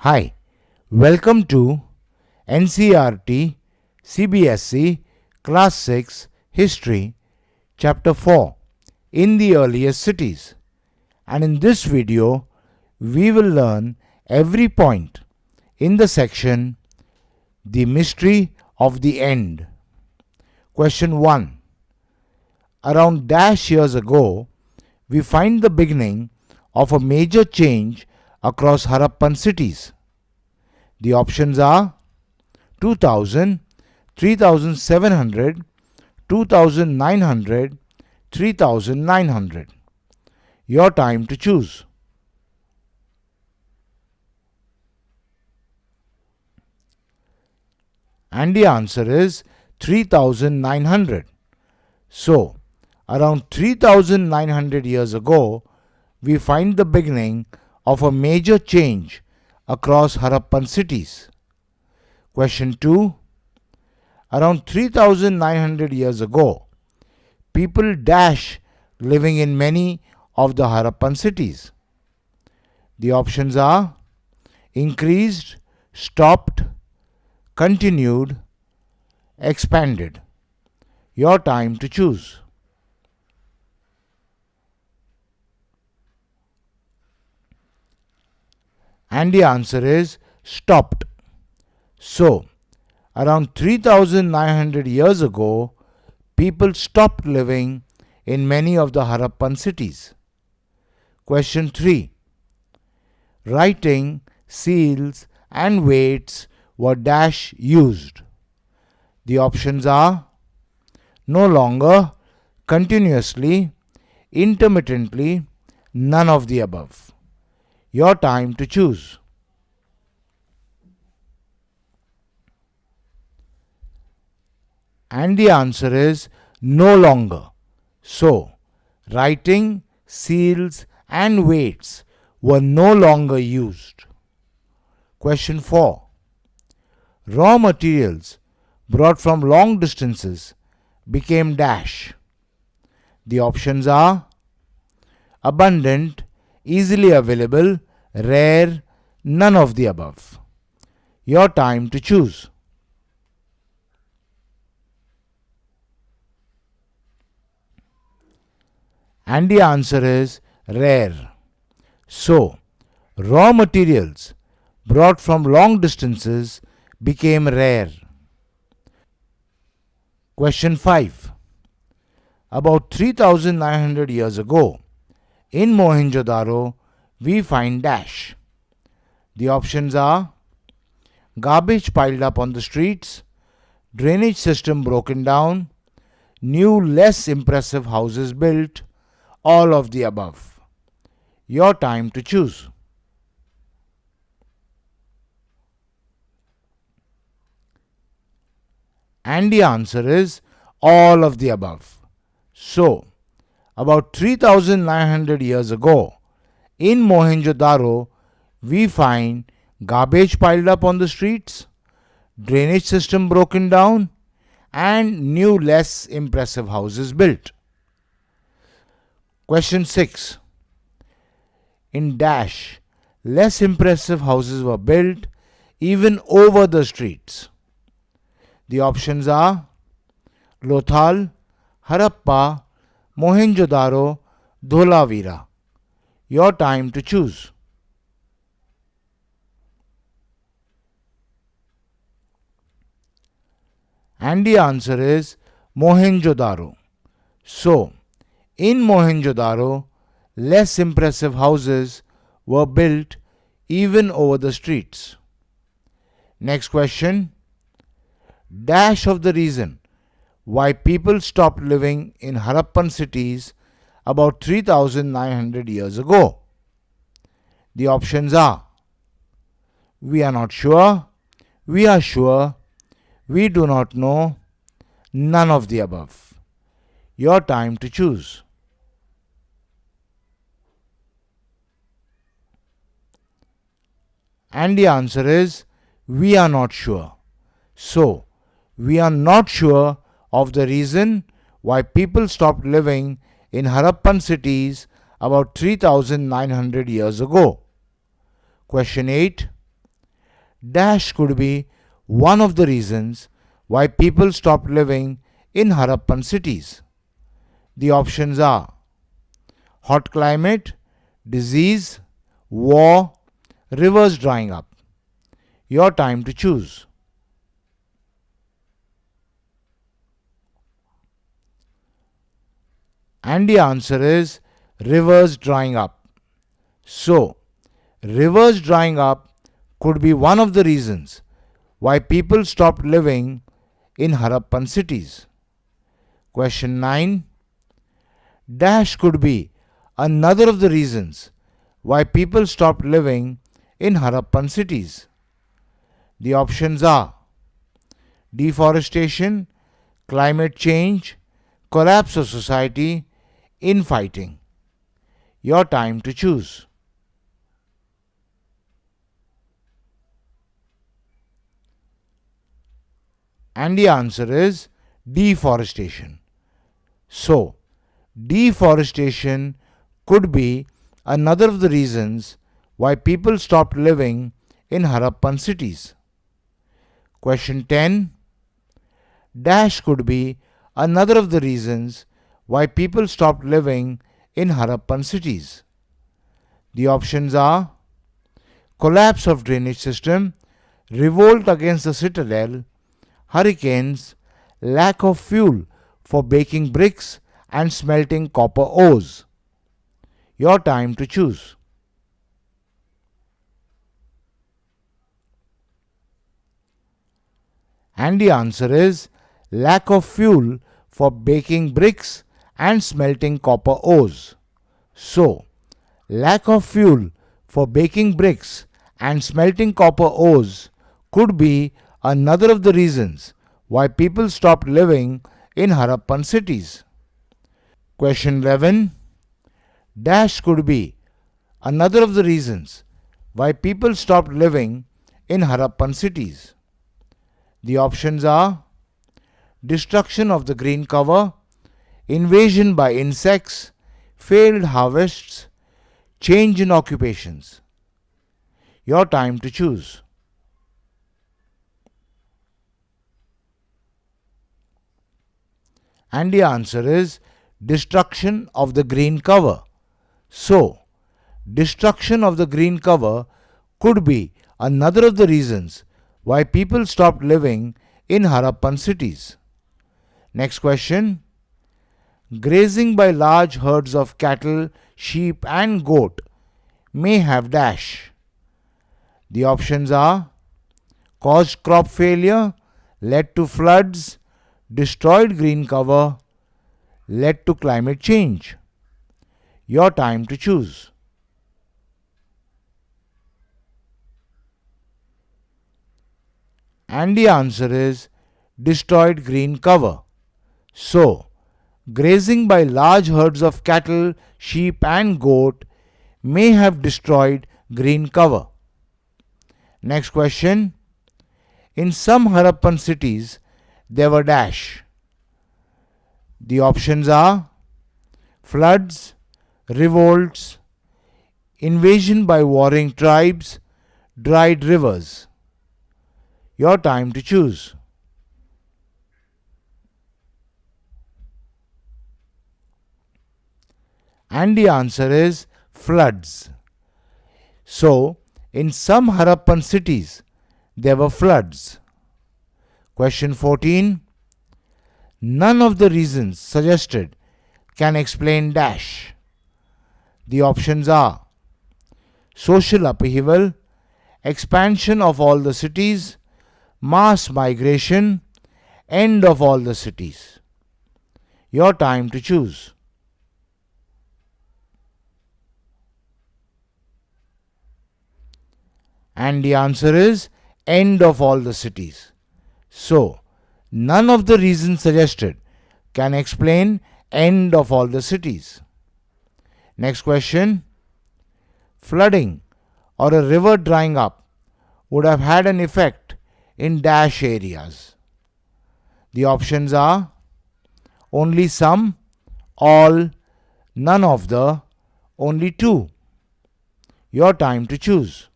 Hi, welcome to NCERT CBSE Class 6 History Chapter 4 in the earliest cities. And in this video, we will learn every point in the section The Mystery of the End. Question 1. Around dash years ago, we find the beginning of a major change across Harappan cities. The options are 2000, 3700, 2900, 3900. Your time to choose. And the answer is 3900. So, around 3900 years ago, we find the beginning of a major change across Harappan cities. Question 2. Around 3900 years ago, people dash living in many of the Harappan cities. The options are increased, stopped, continued, expanded. Your time to choose. And the answer is stopped. So, around 3900 years ago, people stopped living in many of the Harappan cities. Question 3. Writing, seals, and weights were dash used. The options are no longer, continuously, intermittently, none of the above. Your time to choose. And the answer is no longer. So, writing, seals, and weights were no longer used. Question 4. Raw materials brought from long distances became dash. The options are abundant, easily available, rare, none of the above. Your time to choose. And the answer is rare. So, raw materials brought from long distances became rare. Question 5. About 3900 years ago, in Mohenjo-daro, we find dash. The options are garbage piled up on the streets, drainage system broken down, new less impressive houses built, all of the above. Your time to choose. And the answer is all of the above. So, about 3900 years ago, in Mohenjo-daro, we find garbage piled up on the streets, drainage system broken down, and new less impressive houses built. Question 6. In dash, less impressive houses were built even over the streets. The options are Lothal, Harappa, Mohenjo-daro, Dholavira. Your time to choose. And the answer is Mohenjo-daro. So, in Mohenjo-daro, less impressive houses were built even over the streets. Next question. Dash of the reason why people stopped living in Harappan cities about 3900 years ago. The options are we are not sure, we are sure, we do not know, none of the above. Your time to choose. And the answer is we are not sure. So, we are not sure of the reason why people stopped living in Harappan cities about 3900 years ago. Question 8. Dash could be one of the reasons why people stopped living in Harappan cities. The options are hot climate, disease, war, rivers drying up. Your time to choose. And the answer is rivers drying up. So, rivers drying up could be one of the reasons why people stopped living in Harappan cities. Question 9. Dash could be another of the reasons why people stopped living in Harappan cities. The options are deforestation, climate change, collapse of society, infighting. Your time to choose. And the answer is deforestation. So, deforestation could be another of the reasons why people stopped living in Harappan cities. Question 10. Dash could be another of the reasons why people stopped living in Harappan cities. The options are collapse of drainage system, revolt against the citadel, hurricanes, lack of fuel for baking bricks and smelting copper ores. Your time to choose. And the answer is lack of fuel for baking bricks and smelting copper ores. So, lack of fuel for baking bricks and smelting copper ores could be another of the reasons why people stopped living in Harappan cities. Question 11. Dash could be another of the reasons why people stopped living in Harappan cities. The options are destruction of the green cover, invasion by insects, failed harvests, change in occupations. Your time to choose. And the answer is destruction of the green cover. So, destruction of the green cover could be another of the reasons why people stopped living in Harappan cities. Next question. Grazing by large herds of cattle, sheep and goat may have dash. The options are caused crop failure, led to floods, destroyed green cover, led to climate change. Your time to choose. And the answer is destroyed green cover. So, grazing by large herds of cattle, sheep and goat may have destroyed green cover. Next question. In some Harappan cities, there were dash. The options are floods, revolts, invasion by warring tribes, dried rivers. Your time to choose. And the answer is floods. So, in some Harappan cities, there were floods. Question 14. None of the reasons suggested can explain dash. The options are social upheaval, expansion of all the cities, mass migration, end of all the cities. Your time to choose. And the answer is end of all the cities. So, none of the reasons suggested can explain end of all the cities. Next question. Flooding or a river drying up would have had an effect in dash areas. The options are only some, all, none of the, only two. Your time to choose.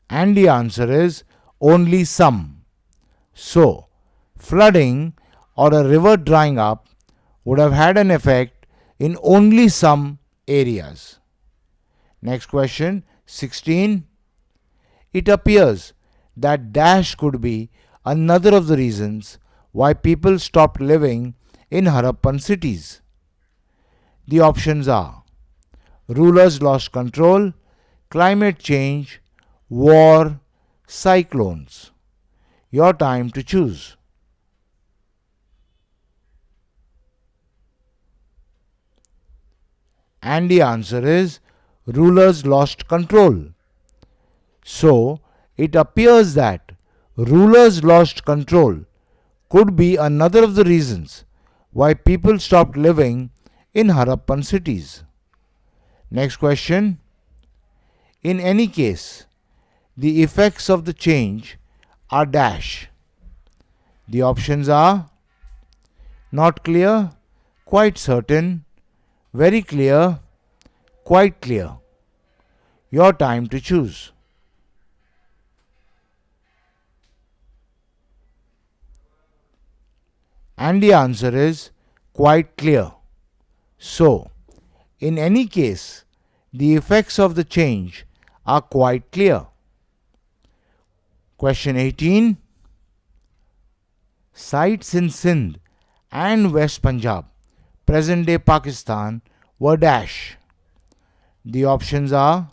And the answer is only some. So, flooding or a river drying up would have had an effect in only some areas. Next question, 16. It appears that dash could be another of the reasons why people stopped living in Harappan cities. The options are rulers lost control, climate change, war, cyclones. Your time to choose. And the answer is rulers lost control. So, it appears that rulers lost control could be another of the reasons why people stopped living in Harappan cities. Next question. In any case, the effects of the change are dash. The options are not clear, quite certain, very clear, quite clear. Your time to choose. And the answer is quite clear. So, in any case, the effects of the change are quite clear. Question 18. Sites in Sindh and West Punjab, present day Pakistan, were dash. The options are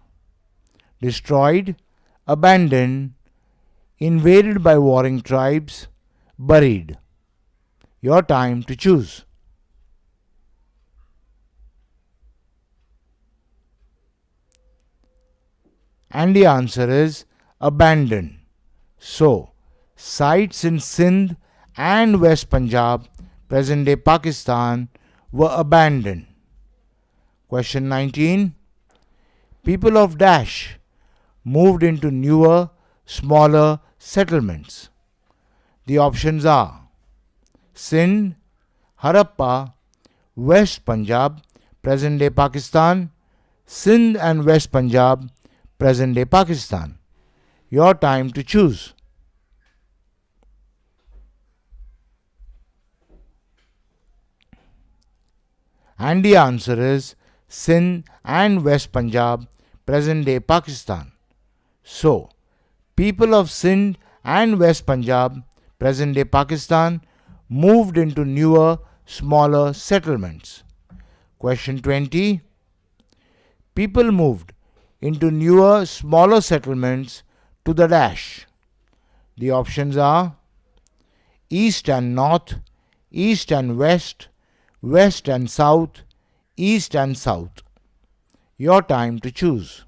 destroyed, abandoned, invaded by warring tribes, buried. Your time to choose. And the answer is abandoned. So, sites in Sindh and West Punjab, present day Pakistan, were abandoned. Question 19. People of dash moved into newer, smaller settlements. The options are Sindh, Harappa, West Punjab, present day Pakistan, Sindh and West Punjab, present day Pakistan. Your time to choose. And the answer is Sindh and West Punjab, present day Pakistan. So, people of Sindh and West Punjab, present day Pakistan, moved into newer, smaller settlements. Question 20. People moved into newer, smaller settlements to the dash. The options are east and north, east and west, west and south, east and south. Your time to choose.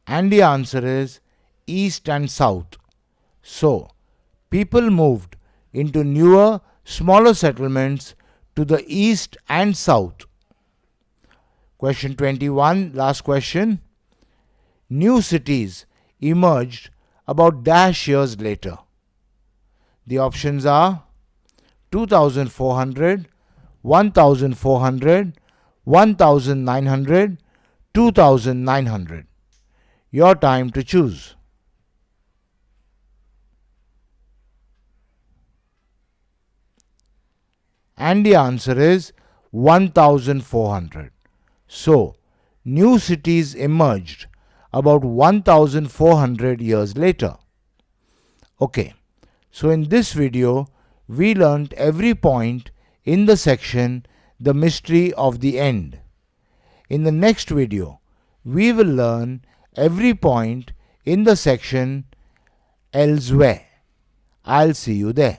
And the answer is east and south. So, people moved into newer, smaller settlements to the east and south. Question 21, last question. New cities emerged about dash years later. The options are 2400, 1400, 1900, 2900. Your time to choose. And the answer is 1400. So, new cities emerged about 1400 years later. Okay, so in this video, we learnt every point in the section The Mystery of the End. In the next video, we will learn every point in the section Elsewhere. I'll see you there.